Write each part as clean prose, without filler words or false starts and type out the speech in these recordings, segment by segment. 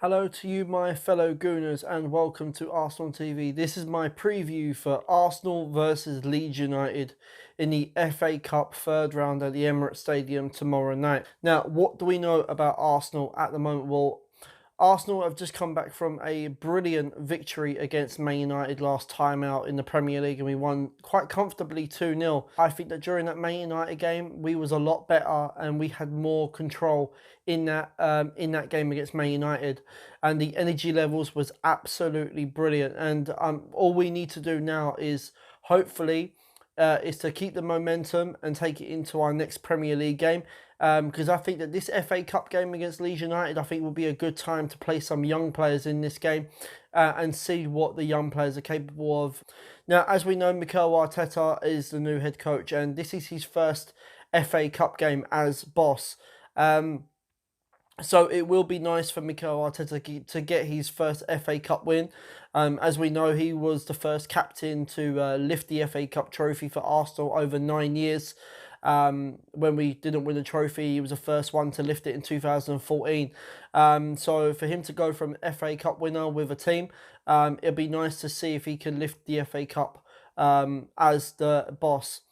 Hello to you, my fellow Gooners, and welcome to Arsenal TV. This is my preview for Arsenal versus Leeds United in the FA Cup third round at the Emirates Stadium tomorrow night. Now, what do we know about Arsenal at the moment? Well, Arsenal have just come back from a brilliant victory against Man United last time out in the Premier League, and we won quite comfortably 2-0. I think that during that Man United game, we was a lot better and we had more control in that game against Man United, and the energy levels was absolutely brilliant. And all we need to do now is hopefully is to keep the momentum and take it into our next Premier League game. Because I think that this FA Cup game against Leeds United, I think will be a good time to play some young players in this game and see what the young players are capable of. Now, as we know, Mikel Arteta is the new head coach, and this is his first FA Cup game as boss. So it will be nice for Mikel Arteta to get his first FA Cup win. As we know, he was the first captain to lift the FA Cup trophy for Arsenal over 9 years. When we didn't win the trophy, he was the first one to lift it in 2014. So for him to go from FA Cup winner with a team, it'll be nice to see if he can lift the FA Cup as the boss.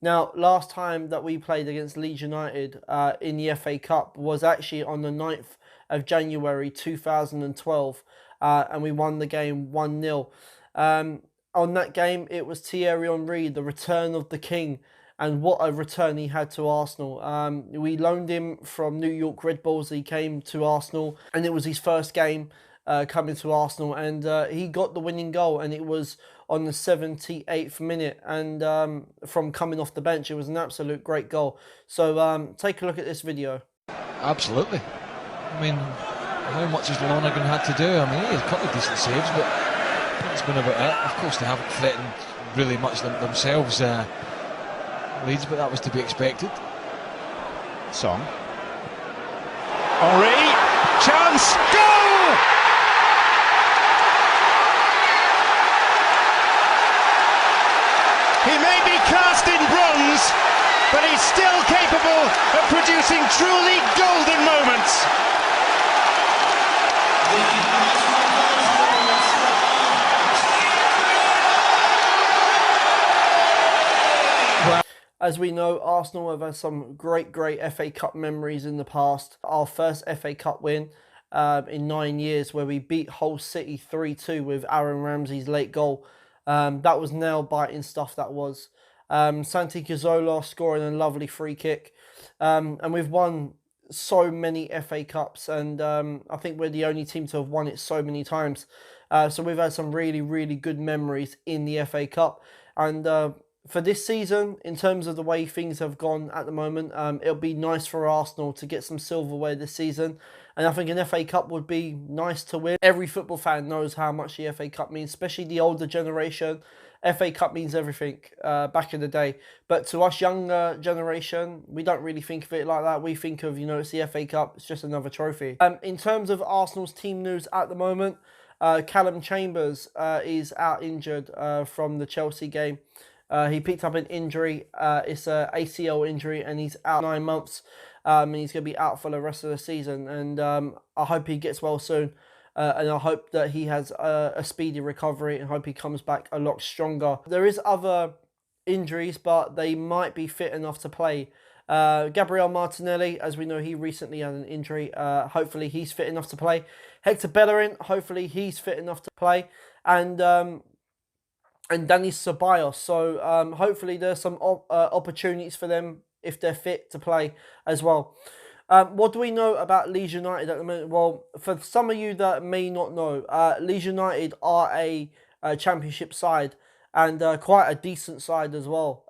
Now, last time that we played against Leeds United in the FA Cup was actually on the 9th of January 2012, and we won the game 1-0. On that game, it was Thierry Henry, the return of the king, and what a return he had to Arsenal. We loaned him from New York Red Bulls. He came to Arsenal, and it was his first game coming to Arsenal, and he got the winning goal, and it was on the 78th minute, and from coming off the bench. It was an absolute great goal. So take a look at this video. Absolutely. I mean, how much has Lonergan had to do? I mean, he had a couple of decent saves, but that's been about it. Of course, they haven't threatened really much themselves, Leeds, but that was to be expected. Song. Henry, chance, goal! He may be cast in bronze, but he's still capable of producing truly golden moments. As we know, Arsenal have had some great FA Cup memories in the past. Our first FA Cup win in 9 years, where we beat Hull City 3-2 with Aaron Ramsey's late goal. That was nail-biting stuff, that was. Santi Cazorla scoring a lovely free kick. And we've won so many FA Cups, and I think we're the only team to have won it so many times. So we've had some really good memories in the FA Cup. And for this season, in terms of the way things have gone at the moment, it'll be nice for Arsenal to get some silverware this season. And I think an FA Cup would be nice to win. Every football fan knows how much the FA Cup means, especially the older generation. FA Cup means everything back in the day. But to us younger generation, we don't really think of it like that. We think of, it's the FA Cup, it's just another trophy. In terms of Arsenal's team news at the moment, Callum Chambers is out injured from the Chelsea game. He picked up an injury. It's an ACL injury, and he's out 9 months. And he's going to be out for the rest of the season. And I hope he gets well soon. And I hope that he has a speedy recovery, and hope he comes back a lot stronger. There is other injuries, but they might be fit enough to play. Gabriel Martinelli, as we know, he recently had an injury. Hopefully he's fit enough to play. Hector Bellerin, hopefully he's fit enough to play. And Dani Ceballos. So hopefully there's some opportunities for them if they're fit to play as well. What do we know about Leeds United at the moment? Well, for some of you that may not know, Leeds United are a championship side, and quite a decent side as well.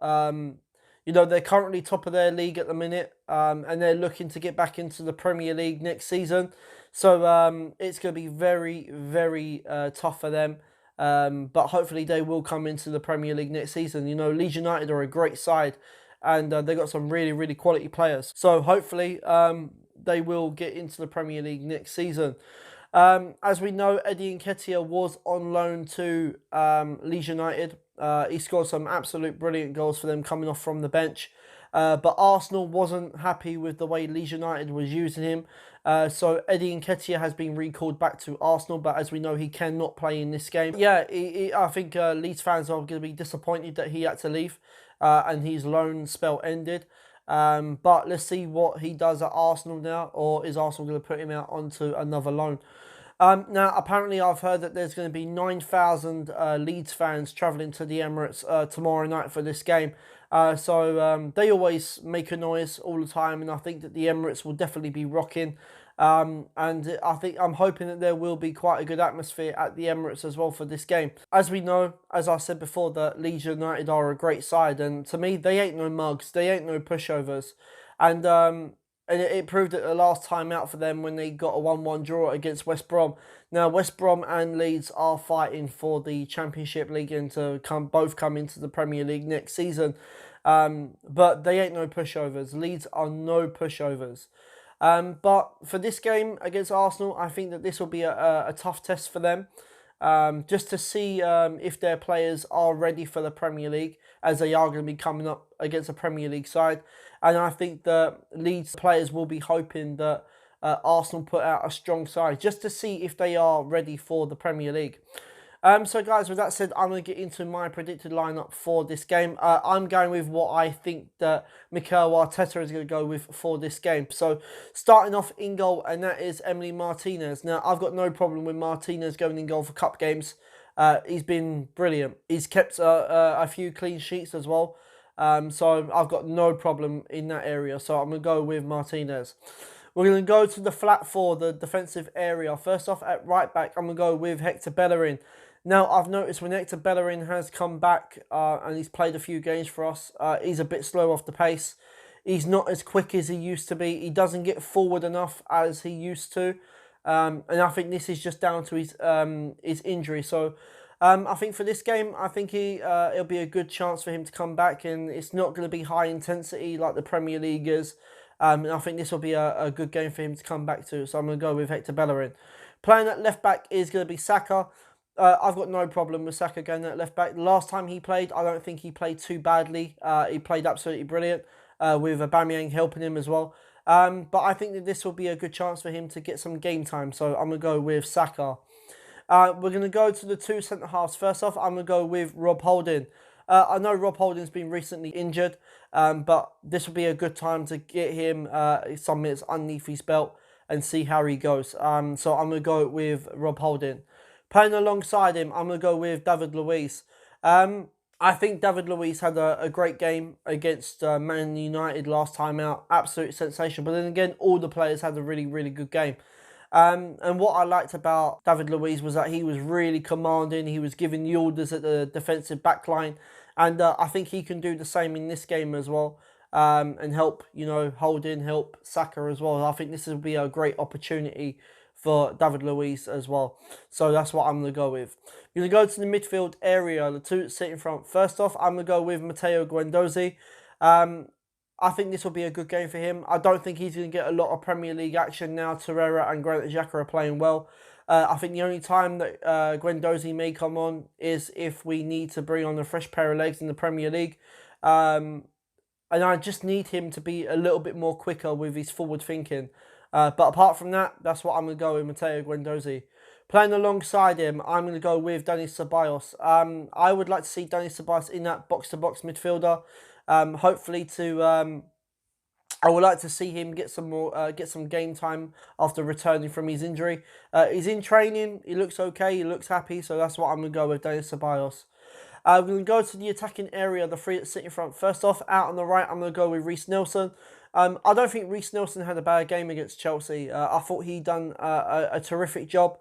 They're currently top of their league at the minute, and they're looking to get back into the Premier League next season. So it's going to be very tough for them. But hopefully they will come into the Premier League next season. Leeds United are a great side, and they've got some really quality players. So hopefully they will get into the Premier League next season. As we know, Eddie Nketiah was on loan to Leeds United. He scored some absolute brilliant goals for them coming off from the bench. But Arsenal wasn't happy with the way Leeds United was using him. So Eddie Nketiah has been recalled back to Arsenal, but as we know, he cannot play in this game. Yeah, I think Leeds fans are going to be disappointed that he had to leave and his loan spell ended. But let's see what he does at Arsenal now, or is Arsenal going to put him out onto another loan? Now, apparently I've heard that there's going to be 9,000 Leeds fans travelling to the Emirates tomorrow night for this game. So they always make a noise all the time, and I think that the Emirates will definitely be rocking. And I'm hoping that there will be quite a good atmosphere at the Emirates as well for this game. As we know, as I said before, that Leeds United are a great side, and to me, they ain't no mugs, they ain't no pushovers. And it proved it the last time out for them when they got a 1-1 draw against West Brom. Now, West Brom and Leeds are fighting for the Championship League and to both come into the Premier League next season. But they ain't no pushovers. Leeds are no pushovers. But for this game against Arsenal, I think that this will be a tough test for them. Just to see if their players are ready for the Premier League, as they are going to be coming up against a Premier League side. And I think that Leeds players will be hoping that Arsenal put out a strong side, just to see if they are ready for the Premier League. So guys, with that said, I'm going to get into my predicted lineup for this game. I'm going with what I think that Mikel Arteta is going to go with for this game. So starting off in goal, and that is Emily Martinez. Now, I've got no problem with Martinez going in goal for cup games. He's been brilliant. He's kept a few clean sheets as well. So I've got no problem in that area. So I'm going to go with Martinez. We're going to go to the flat four, the defensive area. First off, at right back, I'm going to go with Hector Bellerin. Now, I've noticed when Hector Bellerin has come back and he's played a few games for us, he's a bit slow off the pace. He's not as quick as he used to be. He doesn't get forward enough as he used to. And I think this is just down to his injury. So I think for this game, I think it'll be a good chance for him to come back, and it's not going to be high intensity like the Premier League is. And I think this will be a good game for him to come back to. So I'm going to go with Hector Bellerin. Playing at left back is going to be Saka. I've got no problem with Saka going at left back. The last time he played, I don't think he played too badly. He played absolutely brilliant with Aubameyang helping him as well. But I think that this will be a good chance for him to get some game time. So I'm going to go with Saka. We're going to go to the two centre-halves. First off, I'm going to go with Rob Holding. I know Rob Holding's been recently injured, but this will be a good time to get him some minutes underneath his belt and see how he goes. So I'm going to go with Rob Holding. Playing alongside him, I'm going to go with David Luiz. I think David Luiz had a great game against Man United last time out. Absolute sensation. But then again, all the players had a really, really good game. And what I liked about David Luiz was that he was really commanding. He was giving the orders at the defensive backline. And I think he can do the same in this game as well. And help, Holding, help Saka as well. I think this will be a great opportunity for David Luiz as well. So that's what I'm going to go with. We're going to go to the midfield area, the two that sit in front. First off, I'm going to go with Matteo Guendouzi. I think this will be a good game for him. I don't think he's going to get a lot of Premier League action now. Torreira and Granit Xhaka are playing well. I think the only time that Guendouzi may come on is if we need to bring on a fresh pair of legs in the Premier League. And I just need him to be a little bit more quicker with his forward thinking. But apart from that, that's what I'm going to go with Matteo Guendouzi. Playing alongside him, I'm going to go with Dani Ceballos. I would like to see Dani Ceballos in that box-to-box midfielder. Hopefully I would like to see him get some game time after returning from his injury. He's in training. He looks okay. He looks happy. So that's what I'm going to go with, Dani Ceballos. We're going to go to the attacking area, the three that sit in front. First off, out on the right, I'm going to go with Reiss Nelson. I don't think Reiss Nelson had a bad game against Chelsea. I thought he done a terrific job.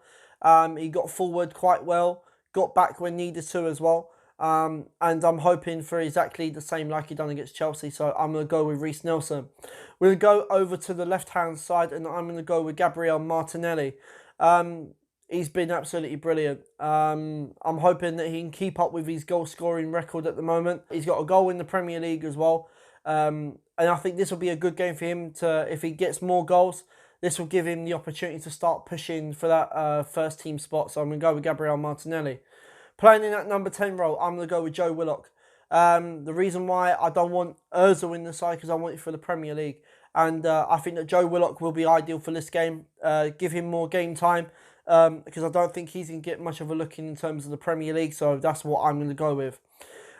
He got forward quite well, got back when needed to as well. And I'm hoping for exactly the same like he done against Chelsea. So I'm going to go with Reiss Nelson. We're going to go over to the left-hand side, and I'm going to go with Gabriel Martinelli. He's been absolutely brilliant. I'm hoping that he can keep up with his goal-scoring record at the moment. He's got a goal in the Premier League as well. And I think this will be a good game for him if he gets more goals. This will give him the opportunity to start pushing for that first team spot. So I'm going to go with Gabriel Martinelli. Playing in that number 10 role, I'm going to go with Joe Willock. The reason why I don't want ARSLEE in the side, because I want it for the Premier League. And I think that Joe Willock will be ideal for this game. Give him more game time, because I don't think he's going to get much of a look in terms of the Premier League. So that's what I'm going to go with.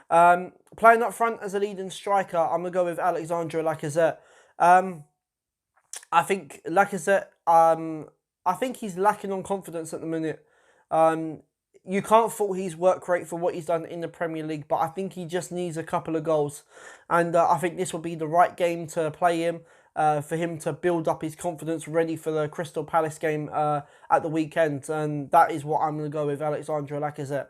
Playing up front as a leading striker, I'm going to go with Alexandre Lacazette. I think Lacazette, I think he's lacking on confidence at the minute. You can't fault his work rate for what he's done in the Premier League, but I think he just needs a couple of goals. And I think this will be the right game to play him, for him to build up his confidence, ready for the Crystal Palace game at the weekend. And that is what I'm going to go with, Alexandre Lacazette.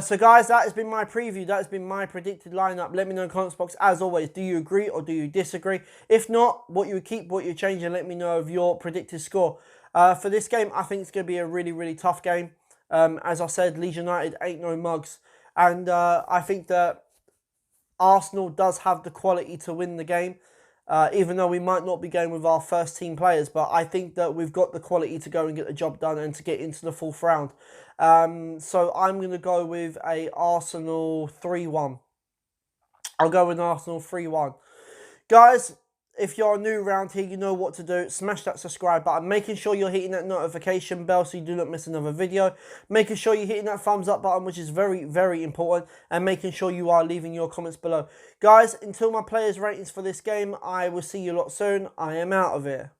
So guys, that has been my preview. That has been my predicted lineup. Let me know in the comments box, as always, do you agree or do you disagree? If not, what you would keep, what you change, and let me know of your predicted score. For this game, I think it's going to be a really, really tough game. As I said, Leeds United ain't no mugs. And I think that Arsenal does have the quality to win the game. Even though we might not be going with our first team players, but I think that we've got the quality to go and get the job done and to get into the fourth round. So I'm going to go with a Arsenal 3-1. I'll go with Arsenal 3-1. Guys, if you're new around here, you know what to do. Smash that subscribe button. Making sure you're hitting that notification bell so you do not miss another video. Making sure you're hitting that thumbs up button, which is very, very important. And making sure you are leaving your comments below. Guys, until my players' ratings for this game, I will see you lot soon. I am out of here.